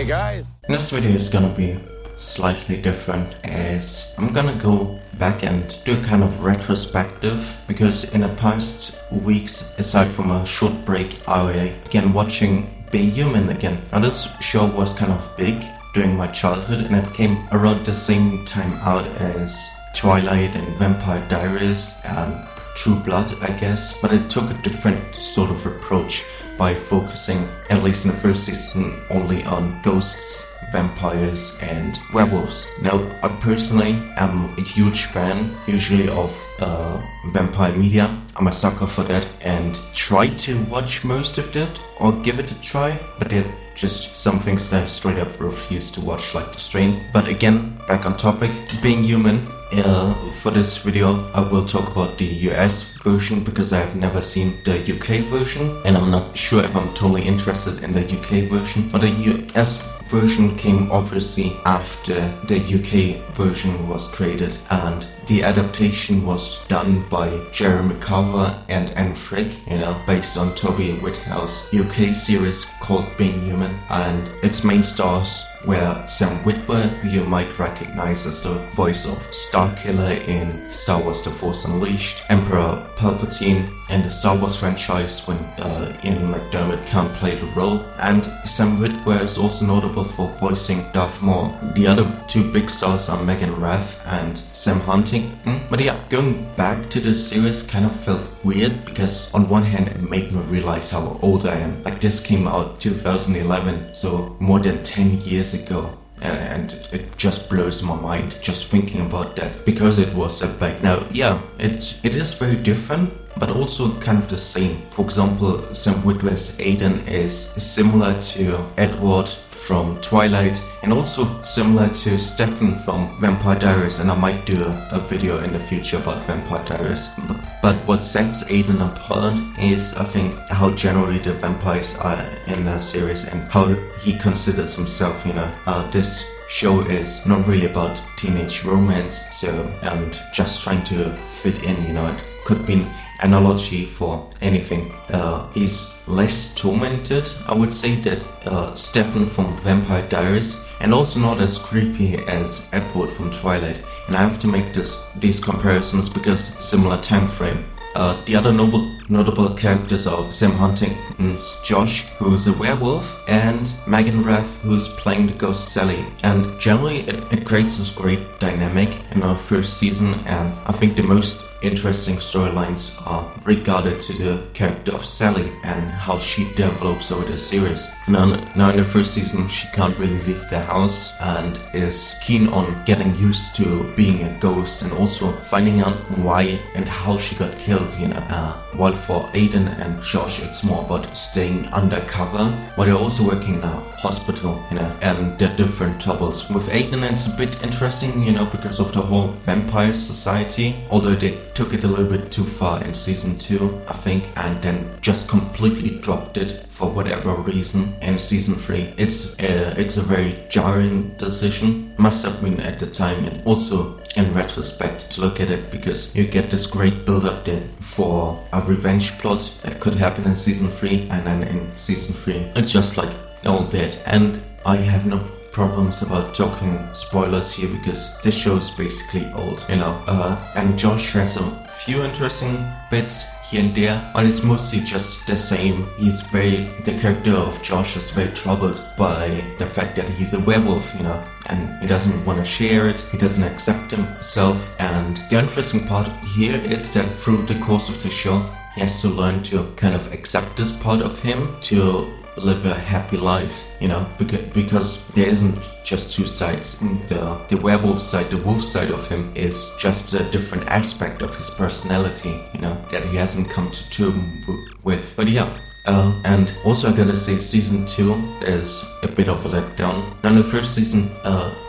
Hey guys! This video is gonna be slightly different as I'm gonna go back and do a kind of retrospective, because in the past weeks, aside from a short break, I began watching Being Human again. Now this show was kind of big during my childhood and it came around the same time out as Twilight and Vampire Diaries and True Blood, I guess, but it took a different sort of approach by focusing, at least in the first season, only on ghosts, vampires and werewolves. Now, I personally am a huge fan, usually of vampire media. I'm a sucker for that and try to watch most of that or give it a try, but there are just some things that I straight up refuse to watch, like The Strain. But again, back on topic, Being Human. For this video, I will talk about the US version because I have never seen the UK version and I'm not sure if I'm totally interested in the UK version. But the US version came obviously after the UK version was created, and the adaptation was done by Jeremy Carver and Anne Frick, based on Toby Whithouse UK series called Being Human, and its main stars were Sam Witwer, who you might recognize as the voice of Starkiller in Star Wars The Force Unleashed, Emperor Palpatine in the Star Wars franchise when Ian McDiarmid can't play the role, and Sam Witwer is also notable for voicing Darth Maul. The other two big stars are Megan Rath and Sam Huntington. But yeah, going back to this series kind of felt weird because on one hand it made me realize how old I am. Like, this came out 2011, so more than 10 years ago. And it just blows my mind just thinking about that, because it was that back. Now, yeah, it is very different, but also kind of the same. For example, Sam Witwer's Aiden is similar to Edward from Twilight and also similar to Stefan from Vampire Diaries, and I might do a video in the future about Vampire Diaries. But what sets Aiden apart is, I think, how generally the vampires are in the series and how he considers himself. This show is not really about teenage romance, and just trying to fit in. It could be an analogy for anything. He's less tormented, I would say, that Stefan from Vampire Diaries, and also not as creepy as Edward from Twilight. And I have to make these comparisons because similar time frame. The other notable characters are Sam Huntington's Josh, who's a werewolf, and Megan Rath, who's playing the ghost Sally. And generally it creates this great dynamic in our first season, and I think the most interesting storylines are regarded to the character of Sally and how she develops over the series. Now in the first season she can't really leave the house and is keen on getting used to being a ghost and also finding out why and how she got killed. While for Aiden and Josh it's more about staying undercover, while they're also working in a hospital, and they're different troubles. With Aiden it's a bit interesting, because of the whole vampire society, although they took it a little bit too far in season 2, I think, and then just completely dropped it for whatever reason in season 3. It's a very jarring decision, must have been at the time, and also in retrospect to look at it, because you get this great build-up there for a revenge plot that could happen in season 3, and then in season 3 it's just like all dead. And I have no problems about talking spoilers here because this show is basically old, and Josh has a few interesting bits here and there, but it's mostly just the same. The character of Josh is very troubled by the fact that he's a werewolf, and he doesn't want to share it, he doesn't accept himself. And the interesting part here is that through the course of the show, he has to learn to kind of accept this part of him to live a happy life, because there isn't just two sides. The werewolf side, the wolf side of him is just a different aspect of his personality, that he hasn't come to terms with. But yeah, and also I gotta say, season 2 is a bit of a letdown. Now in the first season,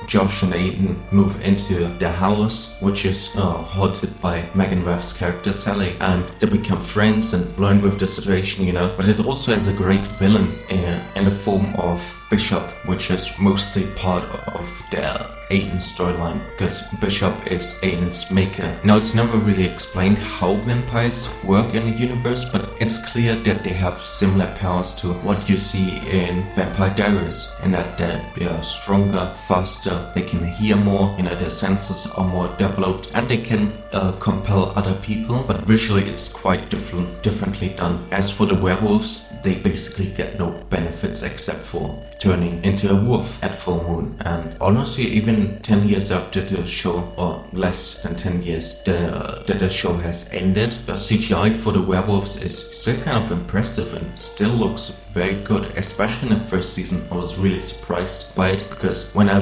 Josh and Aiden move into the house, which is haunted by Megan Rath's character Sally, and they become friends and learn with the situation, but it also has a great villain in in the form of Bishop, which is mostly part of the Aiden storyline, because Bishop is Aiden's maker. Now, it's never really explained how vampires work in the universe, but it's clear that they have similar powers to what you see in Vampire Diaries, and that they are stronger, faster, they can hear more, their senses are more developed, and they can compel other people, but visually it's quite differently done. As for the werewolves, they basically get no benefits except for turning into a wolf at full moon. And honestly, even 10 years after the show, or less than 10 years that the show has ended, the CGI for the werewolves is still kind of impressive and still looks very good, especially in the first season. I was really surprised by it, because when I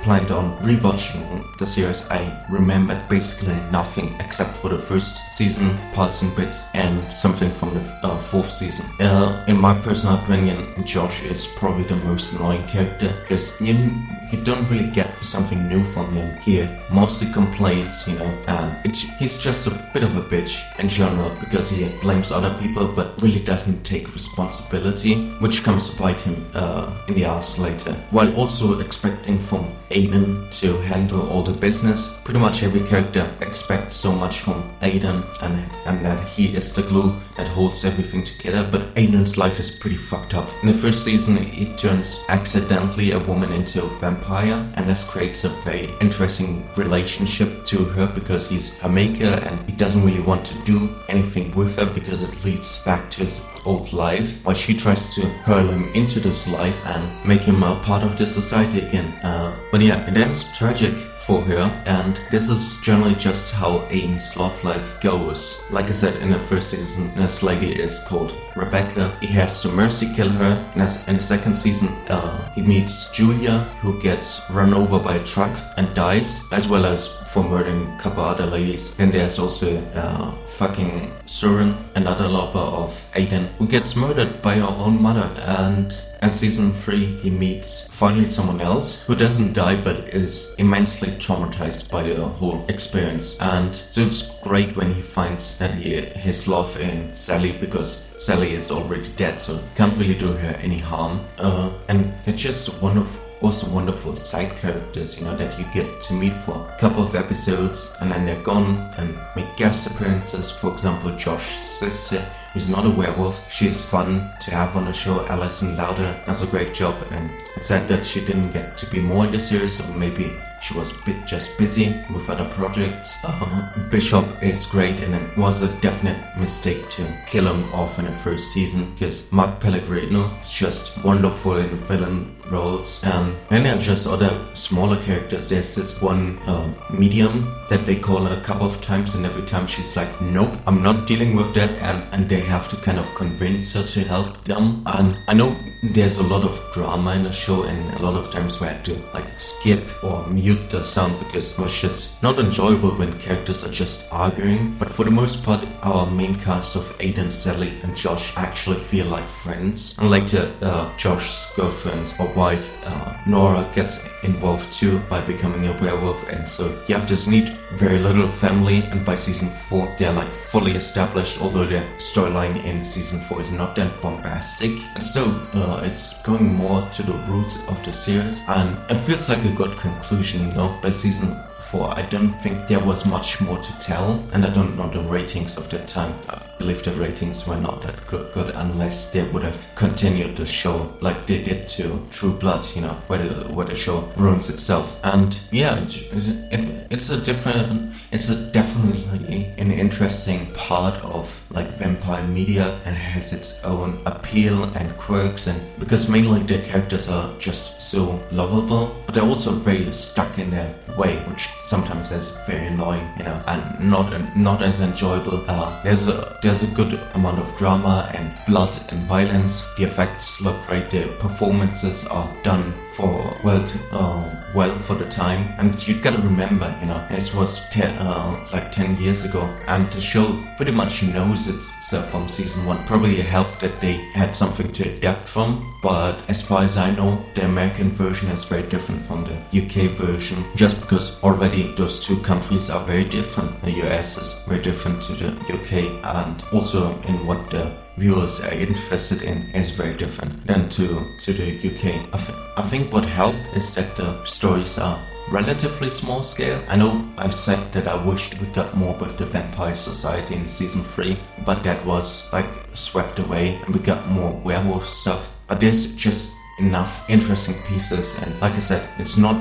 planned on rewatching the series, I remembered basically nothing except for the first season parts and bits and something from the fourth season. In my personal opinion, Josh is probably the most annoying character, because you don't really get something new from him. He mostly complains, and he's just a bit of a bitch in general, because he blames other people but really doesn't take responsibility, which comes to bite him in the ass later. While also expecting from Aiden to handle all the business. Pretty much every character expects so much from Aiden, and that he is the glue that holds everything together, but Aiden's life is pretty fucked up. In the first season, he turns accidentally a woman into a vampire, and this creates a very interesting relationship to her, because he's her maker and he doesn't really want to do anything with her because it leads back to his old life, while she tries to hurl him into this life and make him a part of the society again. But yeah, it ends tragic for her, and this is generally just how Aiden's love life goes. Like I said, in the first season, this lady is called Rebecca. He has to mercy kill her. In the second season, he meets Julia, who gets run over by a truck and dies, as well as for murdering a couple other ladies. Then there's also fucking Søren, another lover of Aiden, who gets murdered by her own mother. And in season 3, he meets finally someone else who doesn't die but is immensely traumatized by the whole experience. And so it's great when he finds that his love in Sally, because Sally is already dead, so can't really do her any harm. And it's just wonderful side characters, that you get to meet for a couple of episodes and then they're gone and make guest appearances. For example, Josh's sister, who's not a werewolf. She's fun to have on the show. Alison Lauder does a great job, and it's sad that she didn't get to be more in the series, or maybe she was just busy with other projects. Bishop is great, and it was a definite mistake to kill him off in the first season, because Mark Pellegrino is just wonderful in villain roles. And then there are just other smaller characters. There's this one medium that they call her a couple of times, and every time she's like, nope, I'm not dealing with that, and they have to kind of convince her to help them. And I know there's a lot of drama in the show, and a lot of times we had to skip or mute the sound because it was just not enjoyable when characters are just arguing. But for the most part, our main cast of Aiden, Sally, and Josh actually feel like friends. And later, Josh's girlfriend or wife, Nora, gets involved too by becoming a werewolf, and so you have this neat, very little family. And by season 4, they're fully established, although their storyline in season 4 is not that bombastic, and still it's going more to the roots of the series, and it feels like a good conclusion. By season 4, I don't think there was much more to tell, and I don't know the ratings of that time. I believe the ratings were not that good unless they would have continued the show like they did to True Blood, where the show ruins itself. And yeah, it's definitely an interesting part of vampire media, and has its own appeal and quirks, and because mainly the characters are just so lovable, but they're also very stuck in their way, which sometimes is very annoying, and not as enjoyable. There's a good amount of drama and blood and violence. The effects look great. The performances are done for well for the time, and you gotta remember, this was 10 years ago, and the show pretty much knows itself from season 1. Probably it helped that they had something to adapt from, but as far as I know, the American version is very different from the UK version, just because already those two countries are very different. The US is very different to the UK, and also in what the viewers are interested in is very different than to the UK. I think what helped is that the stories are relatively small scale. I know I've said that I wished we got more with the Vampire Society in season 3, but that was like swept away and we got more werewolf stuff. But there's just enough interesting pieces, and like I said, it's not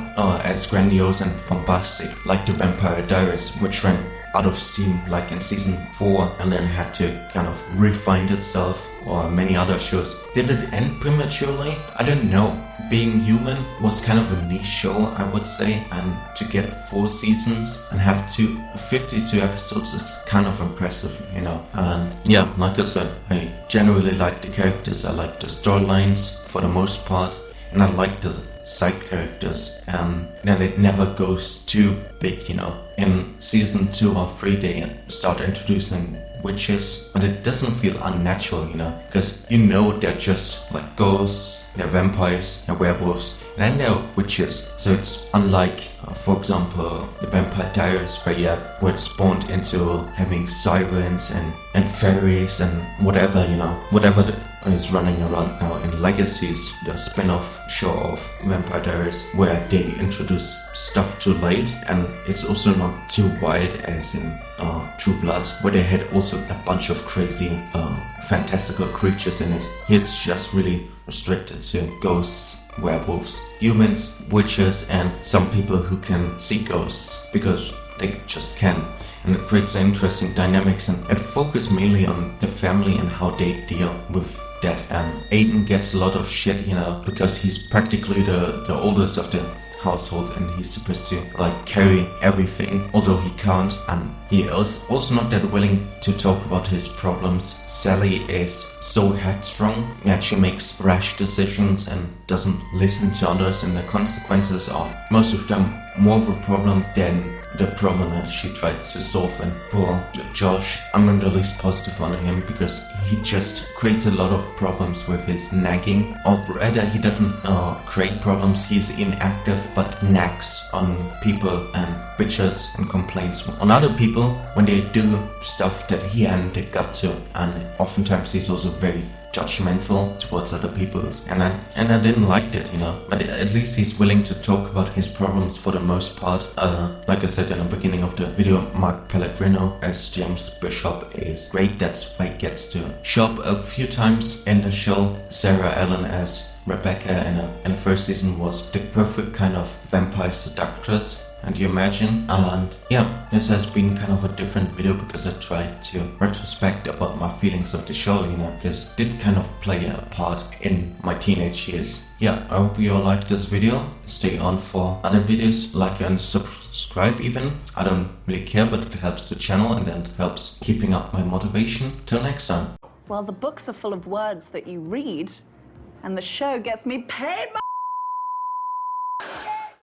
as grandiose and bombastic like the Vampire Diaries, which ran out of steam like in season 4 and then had to kind of refine itself, or many other shows. Did it end prematurely? I don't know. Being Human was kind of a niche show, I would say, and to get 4 seasons and have 52 episodes is kind of impressive, you know. And yeah, like I said, I generally like the characters, I like the storylines for the most part, and I like the side characters, and then it never goes too big, you know. In season 2 or 3 they start introducing witches, but it doesn't feel unnatural, you know, because you know they're just like ghosts, they're vampires, they're werewolves, and then they're witches. So it's unlike, for example, the Vampire Diaries, where it's spawned into having sirens and fairies and whatever, you know, whatever is running around now in Legacies, the spin-off show of Vampire Diaries, where they introduce stuff too late, and it's also not too wide as in True Blood, where they had also a bunch of crazy fantastical creatures in it. It's just really restricted to ghosts, werewolves, humans, witches, and some people who can see ghosts because they just can. And it creates interesting dynamics, and it focuses mainly on the family and how they deal with that. And Aiden gets a lot of shit, you know, because he's practically the oldest of the household and he's supposed to like carry everything, although he can't, and he is also not that willing to talk about his problems. Sally is so headstrong that she makes rash decisions and doesn't listen to others, and the consequences are most of them more of a problem than the problem that she tried to solve. And poor Josh, I'm not the least positive on him because he just creates a lot of problems with his nagging, or rather he doesn't create problems, he's inactive but nags on people and bitches and complains on other people when they do stuff that he hadn't got to, and oftentimes he's also very judgmental towards other people, and I didn't like that, you know. But at least he's willing to talk about his problems for the most part. Like I said in the beginning of the video, Mark Pellegrino as James Bishop is great. That's why he gets to show up a few times in the show. Sarah Ellen as Rebecca in the first season was the perfect kind of vampire seductress, and you imagine. And yeah, this has been kind of a different video because I tried to retrospect about my feelings of the show, you know, because it did kind of play a part in my teenage years. Yeah, I hope you all liked this video. Stay on for other videos, like and subscribe even. I don't really care, but it helps the channel and then it helps keeping up my motivation. Till next time. Well, the books are full of words that you read, and the show gets me paid.